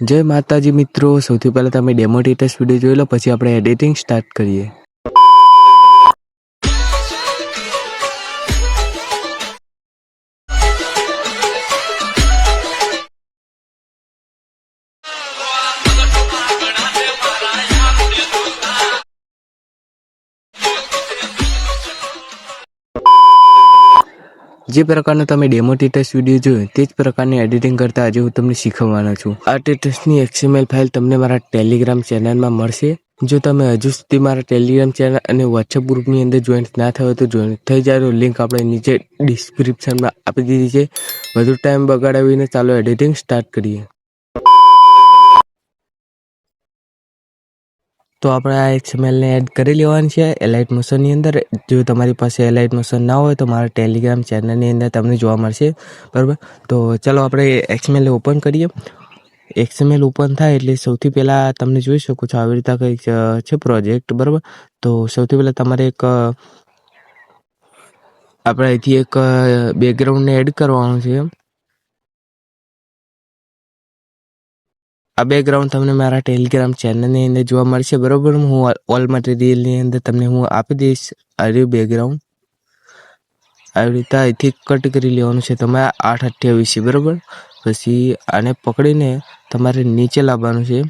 જય માતાજી મિત્રો, સૌથી પહેલાં તમે ડેમો ટેટસ વિડીયો જોઈ લો, પછી આપણે એડિટિંગ સ્ટાર્ટ કરીએ. જે પ્રકારનો તમે ડેમો ટેટસ વિડીયો જોયો તે જ પ્રકારની એડિટિંગ કરતા આજે હું તમને શીખવવાનો છું. આ ટેટસની XML ફાઇલ તમને મારા ટેલિગ્રામ ચેનલમાં મળશે. જો તમે હજુ સુધી મારા ટેલિગ્રામ ચેનલ અને વોટ્સઅપ ગ્રુપની અંદર જોઈન્ટ ના થયો તો જોઈન્ટ થઈ જાય. લિંક આપણે નીચે ડિસ્ક્રિપ્શનમાં આપી દીધી છે. વધુ ટાઈમ બગાડાવીને ચાલો એડિટિંગ સ્ટાર્ટ કરીએ. તો આપણે આ XMLને એડ કરી લેવાની છે એલાઇટ મોશનની અંદર. જો તમારી પાસે એલાઇટ મોશન ના હોય તો મારા ટેલિગ્રામ ચેનલની અંદર તમને જોવા મળશે, બરાબર. તો ચાલો આપણે XML ઓપન કરીએ. XML ઓપન થાય એટલે સૌથી પહેલાં તમને જોઈ શકો છો આવી રીતે કંઈક છે પ્રોજેક્ટ, બરાબર. તો સૌથી પહેલાં તમારે આપણે અહીંથી એક બેકગ્રાઉન્ડને એડ કરવાનું છે. આ બેકગ્રાઉન્ડ તમને મારા ટેલિગ્રામ ચેનલની અંદર જોવા મળશે, બરાબર. હું ઓલ મટીરિયલની અંદર તમને હું આપી દઈશ આ બેકગ્રાઉન્ડ. આવી રીતે અહીંથી કટ કરી લેવાનું છે તમે 8:28, બરાબર. પછી આને પકડીને તમારે નીચે લાવવાનું છે.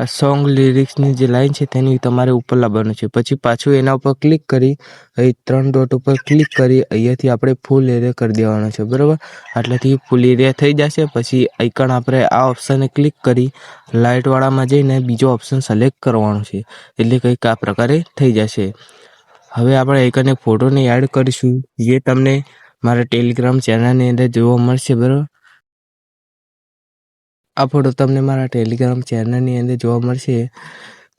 આ સોંગ લિરિક્સની જે લાઈન છે તેની તમારે ઉપર લાવવાનું છે. પછી પાછું એના ઉપર ક્લિક કરી અહીં 3 ડોટ ઉપર ક્લિક કરી અહીંયાથી આપણે ફૂલ એરિયા કરી દેવાનો છે, બરાબર. આટલાથી ફૂલ એરિયા થઈ જશે. પછી આઇકન આપણે આ ઓપ્શનને ક્લિક કરી લાઇટવાળામાં જઈને બીજો ઓપ્શન સિલેક્ટ કરવાનો છે, એટલે કંઈક આ પ્રકારે થઈ જશે. હવે આપણે આઇકન એક ફોટોને એડ કરીશું, જે તમને મારા ટેલિગ્રામ ચેનલની અંદર જોવા મળશે, બરાબર. આ ફોટો તમને મારા ટેલિગ્રામ ચેનલની અંદર જોવા મળશે,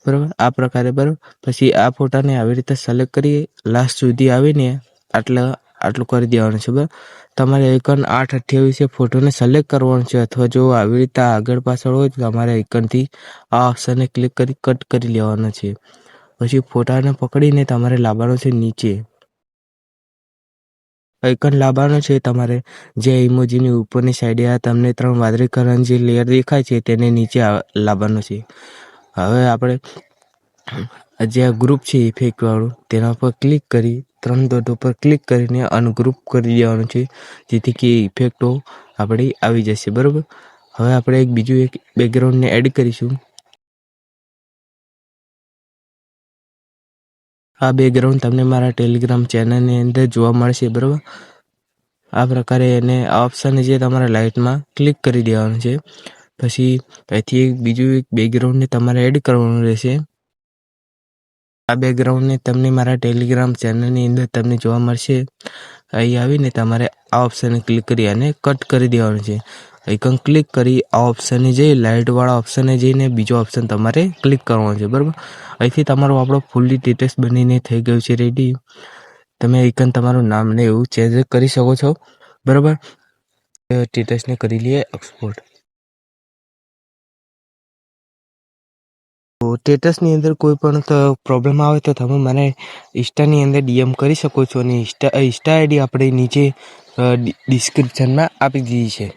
બરાબર. આ પ્રકારે, બરાબર. પછી આ ફોટાને આવી રીતે સિલેક્ટ કરી લાસ્ટ સુધી આવીને આટલું કરી દેવાનું છે, બરાબર. તમારે આઇકન 8:28 ફોટોને સિલેક્ટ કરવાનું છે, અથવા જો આવી રીતે આગળ પાછળ હોય તો તમારે આઇકનથી આ ઓપ્શનને ક્લિક કરી કટ કરી લેવાનો છે. પછી ફોટાને પકડીને તમારે લાવવાનો છે નીચે. આઇકન લાવવાનો છે તમારે જે ઇમોજીની ઉપરની સાઈડે આ તમને 3 વાદળી કલરની જે લેયર દેખાય છે તેને નીચે લાવવાનો છે. હવે આપણે જે આ ગ્રુપ છે ઇફેક્ટવાળું તેના પર ક્લિક કરી 3 ડોટ ઉપર ક્લિક કરીને અનગ્રુપ કરી દેવાનું છે, જેથી કે ઇફેક્ટો આપણી આવી જશે, બરાબર. હવે આપણે બીજું એક બેકગ્રાઉન્ડને એડ કરીશું. આ બેકગ્રાઉન્ડ તમને મારા ટેલિગ્રામ ચેનલની અંદર જોવા મળશે, બરાબર. આ પ્રકારે એને આ ઓપ્શન જે તમારા લાઇટમાં ક્લિક કરી દેવાનું છે. પછી અહીંથી બીજું એક બેકગ્રાઉન્ડને તમારે એડ કરવાનું રહેશે. આ બેકગ્રાઉન્ડને તમને મારા ટેલિગ્રામ ચેનલની અંદર તમને જોવા મળશે. અહીં આવીને તમારે આ ઓપ્શનને ક્લિક કરી અને કટ કરી દેવાનું છે. આઇકન ક્લિક કરી આ ઓપ્શને જઈ લાઇટવાળા ઓપ્શને જઈને બીજો ઓપ્શન તમારે ક્લિક કરવાનો છે, બરાબર. અહીંથી તમારું આપણો ફૂલ્લી ટેટસ બનીને થઈ ગયું છે રેડી. તમે આઇકન તમારું નામને એવું ચેન્જ કરી શકો છો, બરાબર. ટેટસને કરી લઈએ એક્સપોર્ટ. તો ટેટસની અંદર કોઈ પણ પ્રોબ્લેમ આવે તો તમે મને ઇન્સ્ટાની અંદર DM કરી શકો છો, અને ઇન્સ્ટા આઈડી આપણે નીચે ડિસ્ક્રિપ્શનમાં આપી દીધી છે.